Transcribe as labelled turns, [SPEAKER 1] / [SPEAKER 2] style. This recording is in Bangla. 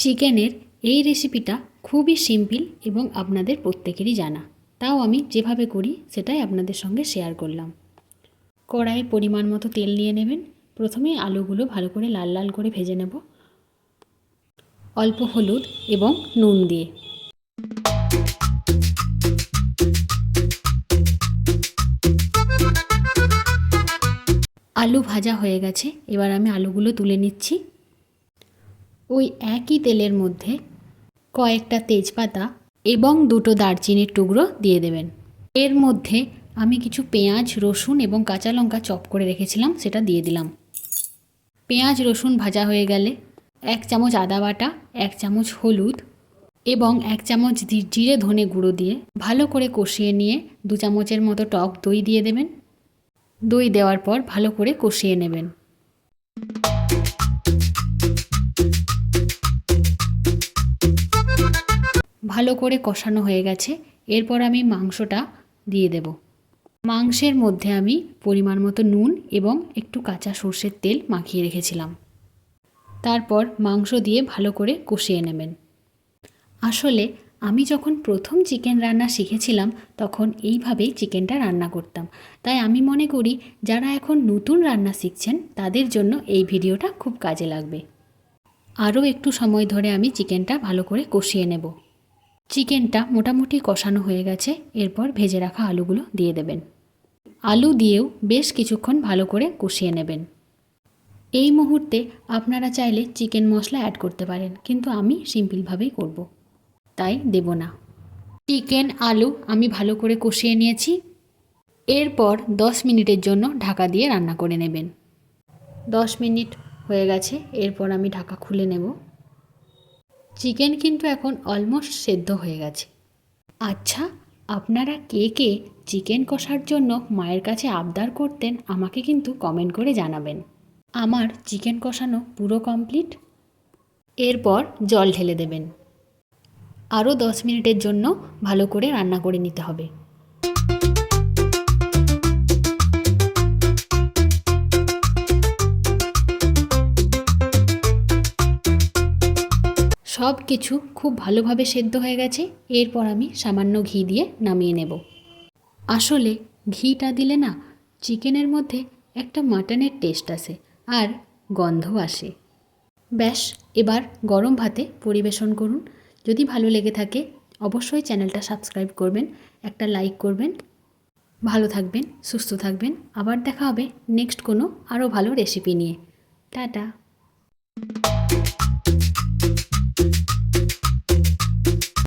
[SPEAKER 1] চিকেনের এই রেসিপিটা খুবই সিম্পল এবং আপনাদের প্রত্যেকেরই জানা, তাও আমি যেভাবে করি সেটাই আপনাদের সঙ্গে শেয়ার করলাম। কড়াইয়ে পরিমাণ মতো তেল নিয়ে নেবেন। প্রথমে আলুগুলো ভালো করে লাল লাল করে ভেজে নেব, অল্প হলুদ এবং নুন দিয়ে। আলু ভাজা হয়ে গেছে, এবার আমি আলুগুলো তুলে নিচ্ছি। ওই একই তেলের মধ্যে কয়েকটা তেজপাতা এবং দুটো দারচিনির টুকরো দিয়ে দেবেন। এর মধ্যে আমি কিছু পেঁয়াজ, রসুন এবং কাঁচা লঙ্কা চপ করে রেখেছিলাম, সেটা দিয়ে দিলাম। পেঁয়াজ রসুন ভাজা হয়ে গেলে 1 চামচ আদা বাটা, 1 চামচ হলুদ এবং 1 চামচ জিরে ধনে গুঁড়ো দিয়ে ভালো করে কষিয়ে নিয়ে 2 চামচের মতো টক দই দিয়ে দেবেন। দই দেওয়ার পর ভালো করে কষিয়ে নেবেন। ভালো করে কষানো হয়ে গেছে, এরপর আমি মাংসটা দিয়ে দেব। মাংসের মধ্যে আমি পরিমাণ মতো নুন এবং একটু কাঁচা সর্ষের তেল মাখিয়ে রেখেছিলাম। তারপর মাংস দিয়ে ভালো করে কষিয়ে নেবেন। আসলে আমি যখন প্রথম চিকেন রান্না শিখেছিলাম তখন এইভাবেই চিকেনটা রান্না করতাম, তাই আমি মনে করি যারা এখন নতুন রান্না শিখছেন তাদের জন্য এই ভিডিওটা খুব কাজে লাগবে। আরও একটু সময় ধরে আমি চিকেনটা ভালো করে কষিয়ে নেব। চিকেনটা মোটামুটি কষানো হয়ে গেছে, এরপর ভেজে রাখা আলুগুলো দিয়ে দেবেন। আলু দিয়েও বেশ কিছুক্ষণ ভালো করে কষিয়ে নেবেন। এই মুহূর্তে আপনারা চাইলে চিকেন মশলা অ্যাড করতে পারেন, কিন্তু আমি সিম্পলভাবেই করব, তাই দেব না। চিকেন আলু আমি ভালো করে কষিয়ে নিয়েছি। এরপর 10 মিনিটের জন্য ঢাকা দিয়ে রান্না করে নেবেন। 10 মিনিট হয়ে গেছে, এরপর আমি ঢাকা খুলে নেব। চিকেন কিন্তু এখন অলমোস্ট সেদ্ধ হয়ে গেছে। আচ্ছা, আপনারা কে কে চিকেন কষার জন্য মায়ের কাছে আবদার করতেন আমাকে কিন্তু কমেন্ট করে জানাবেন। আমার চিকেন কষানো পুরো কমপ্লিট। এরপর জল ঢেলে দেবেন। আরও 10 মিনিটের জন্য ভালো করে রান্না করে নিতে হবে। সব কিছু খুব ভালোভাবে সেদ্ধ হয়ে গেছে, এরপর আমি সামান্য ঘি দিয়ে নামিয়ে নেব। আসলে ঘিটা দিলে না চিকেনের মধ্যে একটা মাটনের টেস্ট আসে আর গন্ধ আসে। ব্যাস, এবার গরম ভাতে পরিবেশন করুন। যদি ভালো লেগে থাকে অবশ্যই চ্যানেলটা সাবস্ক্রাইব করবেন, একটা লাইক করবেন। ভালো থাকবেন, সুস্থ থাকবেন। আবার দেখা হবে নেক্সট কোনো আরও ভালো রেসিপি নিয়ে। টাটা।